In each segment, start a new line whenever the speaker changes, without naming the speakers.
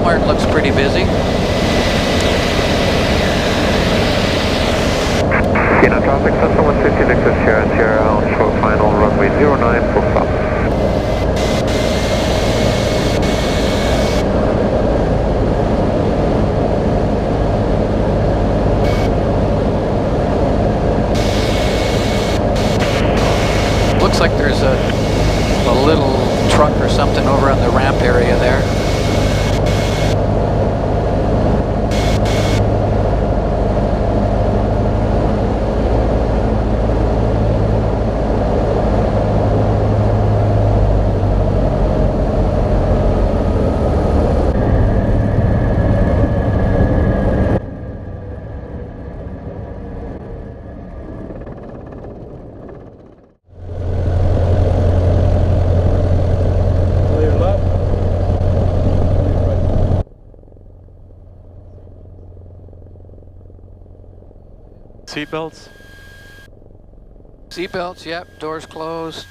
Walmart looks pretty busy.
Massena traffic, Cessna 150 Victor Sierra Sierra on short final runway 09 for stop.
Looks like there's a little truck or something over on the ramp area there.
Seatbelts?
Seatbelts, yep. Doors closed.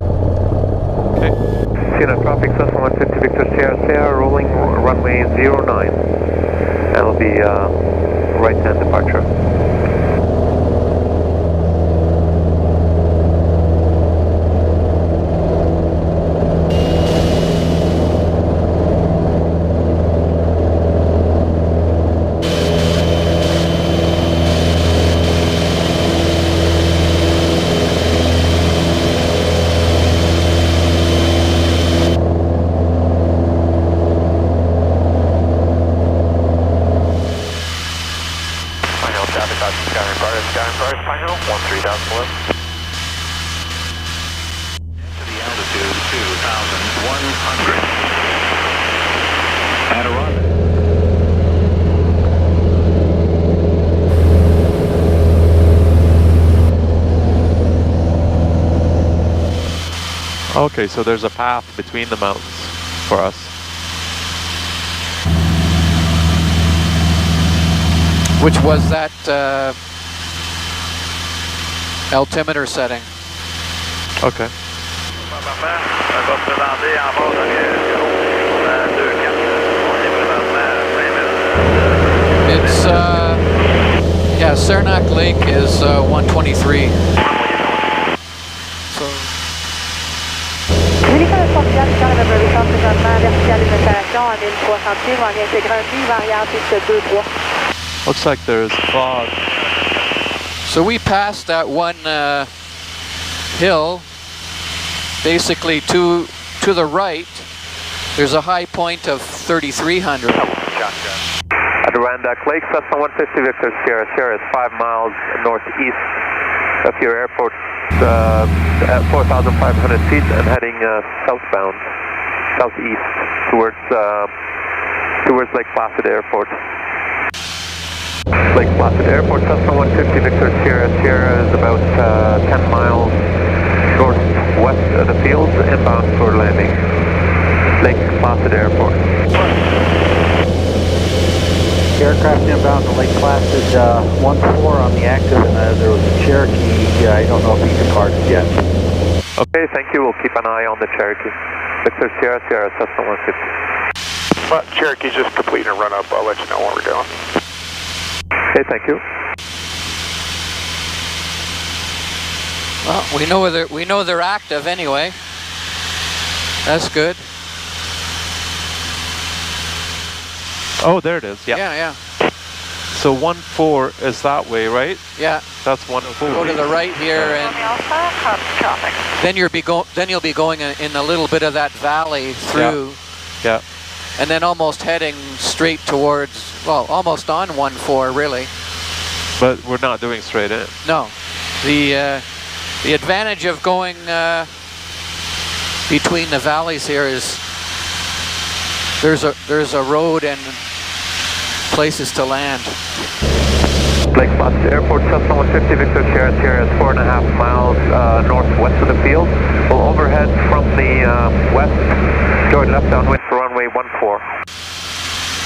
Okay.
Massena traffic, Cessna 150 Victor Sierra Sierra, rolling runway 09. That'll be right-hand departure.
Adirondack.
Okay, so there's a path between the mountains for us.
Which was that altimeter setting.
Okay.
It's, yeah, Saranac Lake is 123. So.
Véhicule Sportial, Canada Vertical, présentement vertical limitation à 1300 pieds, va en intégrant une variable piste 2-3.
Looks like there's fog.
So we passed that one hill, basically to the right. There's a high point of 3,300.
Adirondack Lake, Cessna 150 Victor Sierra Sierra is 5 miles northeast of your airport, at 4,500 feet and heading southbound, southeast towards Lake Placid Airport. Lake Placid Airport, Cessna 150 Victor Sierra Sierra is about 10 miles northwest of the field, inbound for landing. Lake Placid Airport.
Aircraft inbound to Lake Placid, 1-4 on the active, and there was a Cherokee. I don't know if he departed yet.
Okay, thank you. We'll keep an eye on the Cherokee. Victor Sierra Sierra, Cessna 150.
Well, Cherokee's just completing a run-up. I'll let you know what we're doing.
Okay, thank you.
Well, we know they're active anyway. That's good.
Oh, there it is. Yeah.
Yeah.
So 1-4 is that way, right?
Yeah.
That's 1-4.
Go to the right here, and then you'll be going in a little bit of that valley through.
Yeah.
And then almost heading straight towards, well, almost on 1-4 really.
But we're not doing straight in.
No. The advantage of going between the valleys here is there's a road and places to land.
Lake Placid Airport, Cessna 150 Victor Sierra Sierra is 4.5 miles northwest of the field. We'll overhead from the west, join left downwind for runway 14.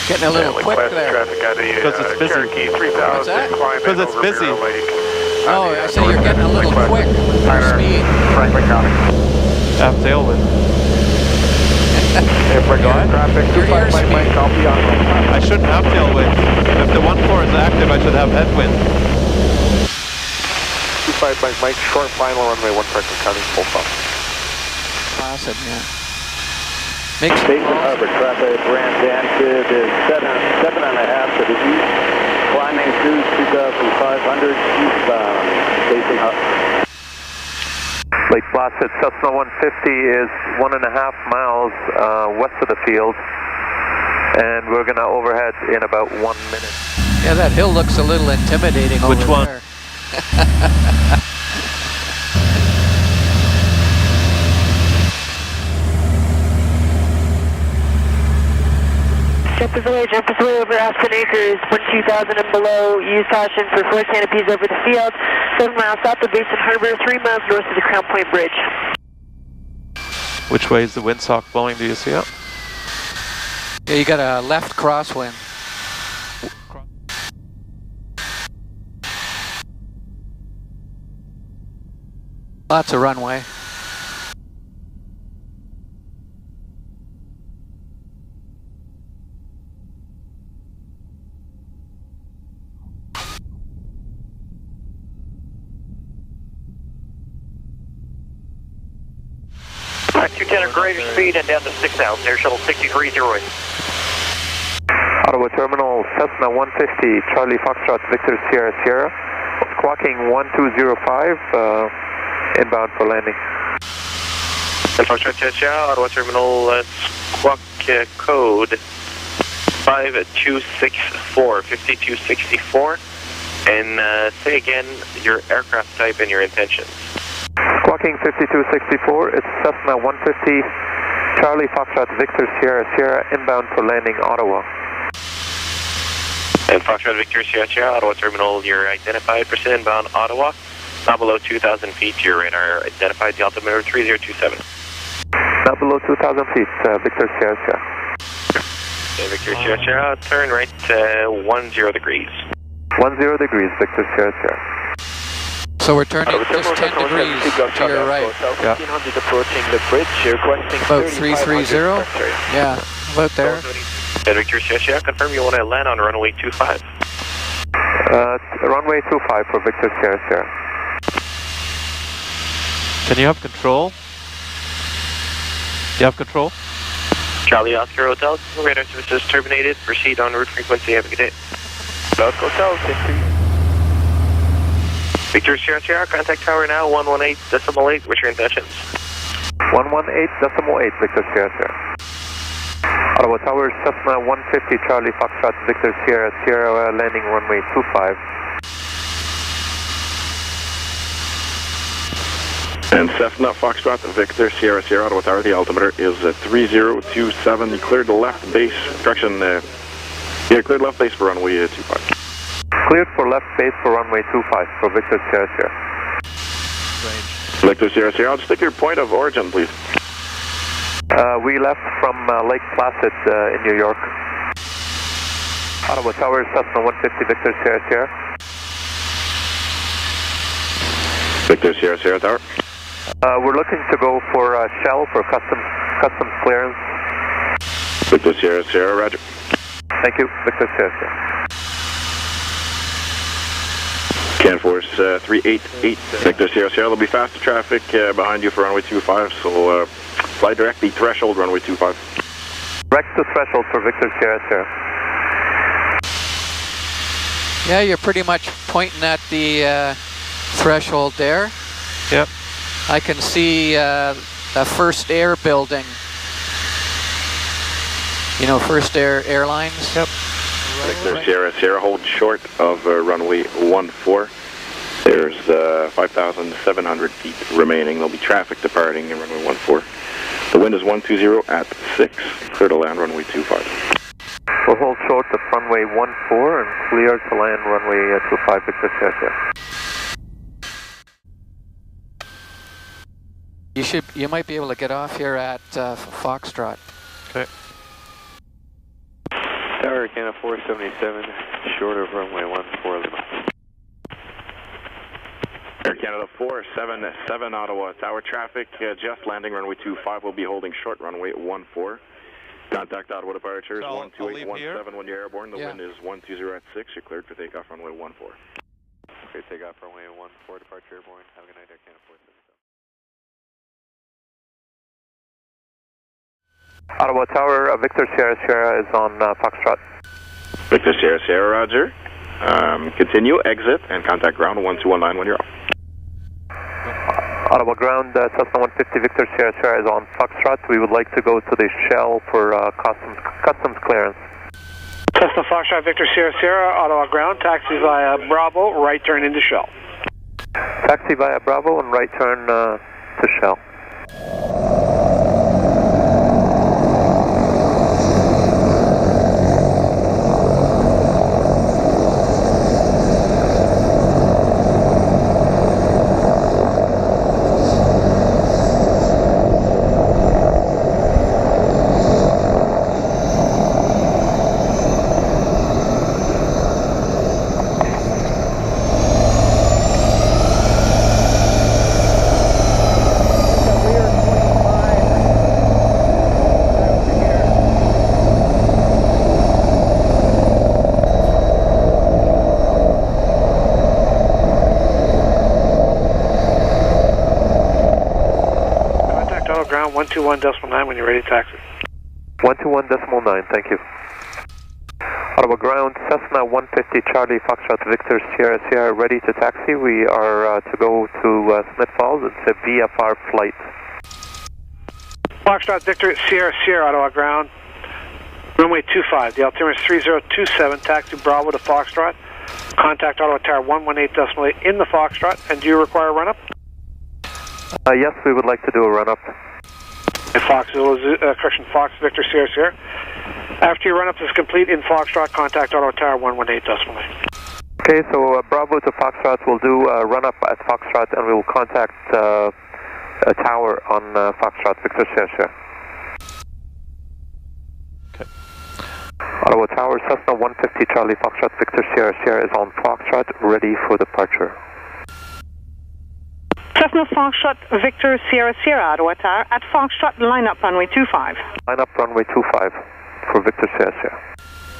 Getting a little quick there.
Because it's busy.
Cherokee 3000.
What's that?
Because it's busy.
Oh, I say you're getting a little quick for speed.
Franklin County.
Have tailwind.
If we're going, traffic
Your
25 Mike Mike, copy on.
I shouldn't have tailwind. If the 1-4 is active, I should have headwind.
25 Mike Mike, short final runway 1 correct counting full stop.
Placid, yeah. Makes
Station Harbor traffic ramp active is 7.5 to the east, climbing through 2,500 eastbound. Station Harbor.
Lake Placid, Cessna 150 is 1.5 miles west of the field, and we're going to overhead in about 1 minute.
Yeah, that hill looks a little intimidating over
Which one?
there.
Jump us away over Aspen Acres, 12,000 and below. Use caution for floor canopies over the field. 7 miles south of Basin Harbor, 3 miles north of the Crown Point Bridge.
Which way is the windsock blowing? Do you see it?
Yeah, you got a left crosswind. Lots of runway.
Alright, 210 or greater speed and down to 6,000. Air Shuttle 6308.
Ottawa Terminal, Cessna 150, Charlie Foxtrot, Victor Sierra Sierra. Squawking 1205, inbound for landing.
Foxtrot Chow, Ottawa Terminal, squawk code 5264, 5264. And say again your aircraft type and your intentions.
Squawking 5264, it's Cessna 150, Charlie Foxtrot, Victor Sierra Sierra, inbound for landing Ottawa.
And Foxtrot Victor Sierra Sierra, Ottawa Terminal, you're identified, proceed inbound Ottawa, not below 2,000 feet to your radar, identified the altimeter 3027.
Not below 2,000 feet, Victor Sierra Sierra.
Okay, Victor Sierra Sierra, turn right 10 degrees.
10 degrees, Victor Sierra Sierra.
So we're turning just 10 degrees to your right.
Yeah.
1500 approaching the bridge, requesting
About 330? Yeah, about there.
Victor Sierra Sierra, confirm you want to land on runway 25.
Runway 25 for Victor Sierra Sierra.
Can you have control? You have control?
Charlie Oscar Hotel, radar services terminated. Proceed on route frequency. Have a good day. Oscar Hotel, Victor Sierra Sierra, contact tower now, 118.8. What's your intentions?
118.8, Victor Sierra Sierra. Ottawa Tower, Cessna 150, Charlie Foxtrot, Victor Sierra Sierra, landing runway 25.
And Cessna Foxtrot, Victor Sierra Sierra, Ottawa Tower, the altimeter is 3027. You cleared the left base, correction, cleared left base for runway 25.
Cleared for left base for runway 25 for Victor Sierra Sierra.
Victor Sierra Sierra, I'll stick your point of origin, please.
We left from Lake Placid in New York. Ottawa Tower, Cessna 150, Victor Sierra Sierra.
Victor Sierra Sierra Tower.
We're looking to go for Shell for customs clearance.
Victor Sierra Sierra, roger.
Thank you, Victor Sierra Sierra.
Canforce 388, Victor Sierra Sierra. There'll be faster traffic behind you for runway 25, so fly directly threshold runway 25.
Direct to threshold for Victor Sierra Sierra.
Yeah, you're pretty much pointing at the threshold there.
Yep.
I can see the First Air building. You know, First Air Airlines?
Yep.
Victor Sierra Sierra, hold short of runway 14. There's 5,700 feet remaining. There'll be traffic departing in runway 14. The wind is 120 at 6. Clear to land runway 25.
We'll hold short of runway 14 and clear to land runway 25, Victor Sierra Sierra.
You might be able to get off here at Foxtrot.
Okay.
Tower Canada 477, short of runway 14 Lima.
Canada 477 Ottawa Tower traffic, just landing runway 25. We'll be holding short runway 14. Contact Ottawa departures 12817 when you're airborne. The wind is 120 at 6. You're cleared for takeoff runway 14.
Okay, takeoff runway 14, departure airborne. Have a good night, Air Canada 477. Ottawa Tower, Victor Sierra Sierra is on Foxtrot.
Victor Sierra Sierra, roger. Continue, exit, and contact ground 1219 when you're off.
Ottawa ground, Cessna 150 Victor Sierra Sierra is on Foxtrot. We would like to go to the shell for customs clearance.
Cessna Foxtrot Victor Sierra Sierra, Ottawa ground, taxi via Bravo, right turn into shell.
Taxi via Bravo and right turn to shell.
Ground 121.9 when you're ready to taxi.
121.9, thank you. Ottawa ground, Cessna 150 Charlie Foxtrot Victor Sierra Sierra ready to taxi. We are to go to Smiths Falls. It's a VFR flight.
Foxtrot Victor Sierra Sierra, Ottawa ground, runway 25. The altimeter is 3027, taxi Bravo to Foxtrot. Contact Ottawa Tower 118.8 in the Foxtrot. And do you require a run-up?
Yes, we would like to do a run-up.
Fox Victor Sierra Sierra. After your run-up is complete in Foxtrot, contact Ottawa Tower 118.8.
Okay, so Bravo to Foxtrot, we'll do a run-up at Foxtrot and we will contact a tower on Foxtrot Victor Sierra Sierra.
Okay.
Ottawa Tower, Cessna 150 Charlie Foxtrot Victor Sierra Sierra is on Foxtrot, ready for departure.
Cessna Foxtrot Victor Sierra Sierra, Ottawa Tower, at Foxtrot, line up runway 25.
Line up runway 25 for Victor Sierra Sierra.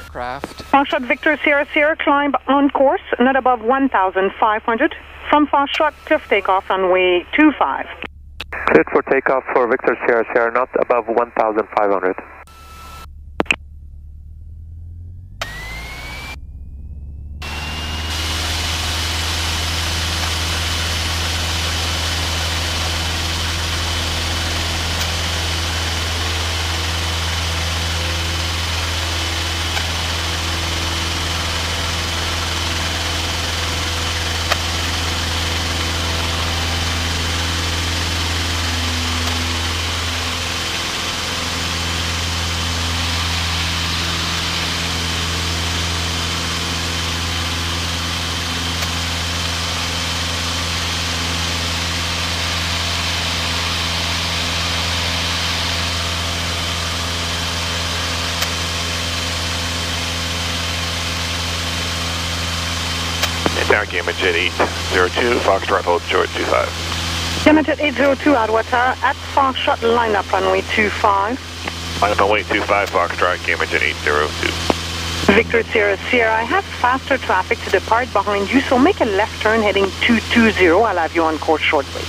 Craft.
Foxtrot Victor Sierra Sierra, climb on course, not above 1,500. From Foxtrot, clear for takeoff runway 25.
Cleared for takeoff for Victor Sierra Sierra, not above 1,500.
Tower Cambridge at 802, Foxtrot hold short 25.
Cambridge at 802, Ottawa Tower, at Foxtrot, line up runway 25.
Line up runway 25, Foxtrot, Cambridge at 802.
Victor Sierra Sierra, I have faster traffic to depart behind you, so make a left turn heading 220. I'll have you on course shortly.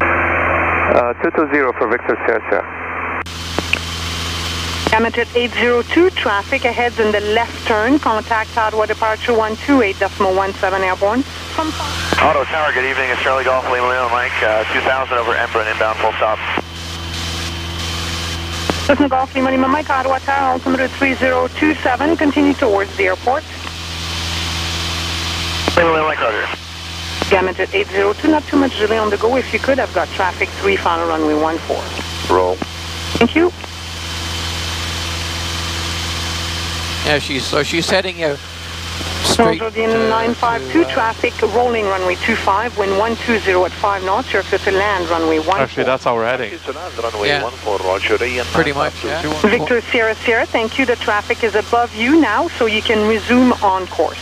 220 for Victor Sierra Sierra.
Cambridge at 802, traffic ahead in the left turn. Contact Ottawa departure 128.17 airborne. From
Ottawa Tower, good evening. It's Charlie Golf, Lima Lima Mike, 2000 over Embrun, inbound full stop.
Cessna Golf, Lima Lima Mike, Ottawa Tower, altimeter 3027, continue towards the airport.
Lima Lima Mike, roger.
Cambridge at 802, not too much delay on the go. If you could, I've got traffic 3, final runway 14.
Roll.
Thank you.
Yeah, she's heading you straight
to 952, traffic rolling runway 25, wind 120 at 5 knots, you're clear to land runway 14.
Actually, that's how we're heading.
Yeah, pretty much, yeah.
Victor Sierra Sierra, thank you. The traffic is above you now, so you can resume on course.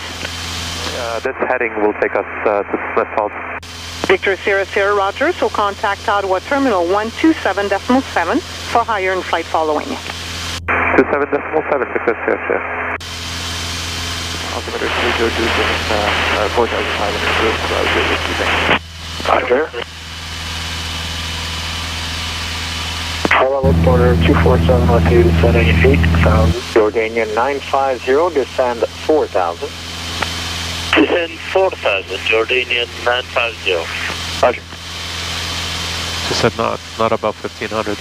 This heading will take us to Smiths Falls.
Victor Sierra Sierra, roger, so contact Ottawa Terminal 127.7 for higher and flight following.
27.7, Victor Sierra Sierra.
Altimeter 3027, 4,500
Roger. Hello, border 247 with you, descending 8,000. Jordanian 950, descend 4,000.
Descend 4,000, Jordanian 950.
Roger.
She said not above 1,500.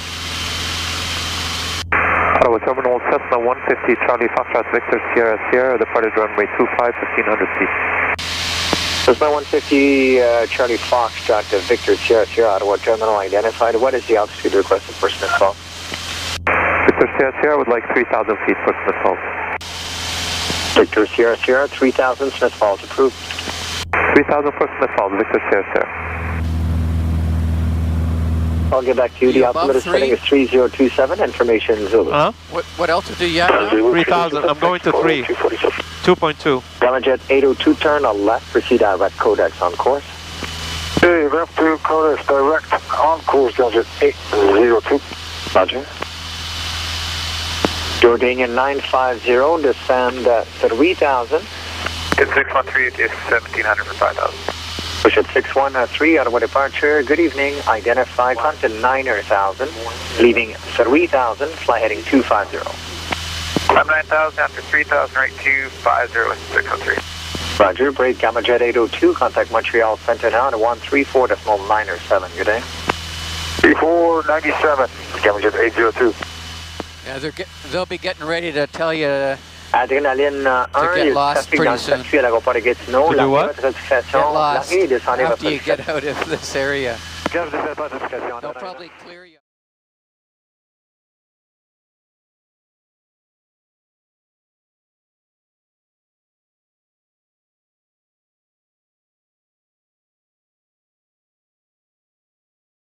Ottawa Terminal, Cessna 150, Charlie Foxtrot, Victor Sierra Sierra, departed runway 25, 1,500 feet.
Cessna 150, Charlie Foxtrot, Victor Sierra Sierra, Ottawa Terminal identified. What is the altitude requested for Smiths Falls?
Victor Sierra Sierra would like 3,000 feet for Smiths Falls.
Victor Sierra Sierra, 3,000, Smiths Falls approved.
3,000 for Smiths Falls, Victor Sierra Sierra.
I'll get back to you. The altimeter setting is 3027, information Zulu.
Huh?
What altitude do you have now?
3,000. I'm going to 3. 2.2.
Gamajet 802, turn on left, proceed direct codex on course.
Hey, left to codex direct on course, Gamajet 802.
Roger. Jordanian 950, descend 3,000.
It's 613, it's 1,700 for 5,000.
Push at 613, Ottawa departure. Good evening, identify, climb to 9,000, leaving 3,000, fly heading 250.
Climb 9,000 after 3,000, right 250 with 603.
Roger, break Gamajet 802, contact Montreal Center now at 134.907, good day.
3497, Gamajet 802.
Yeah, they'll be getting ready to tell you
Adrénaline 1,
get lost pretty soon.
à l'aéroport de Gatineau.
To do what?
get lost after you get out of this area.
Garde de votre notification.
They'll probably clear you.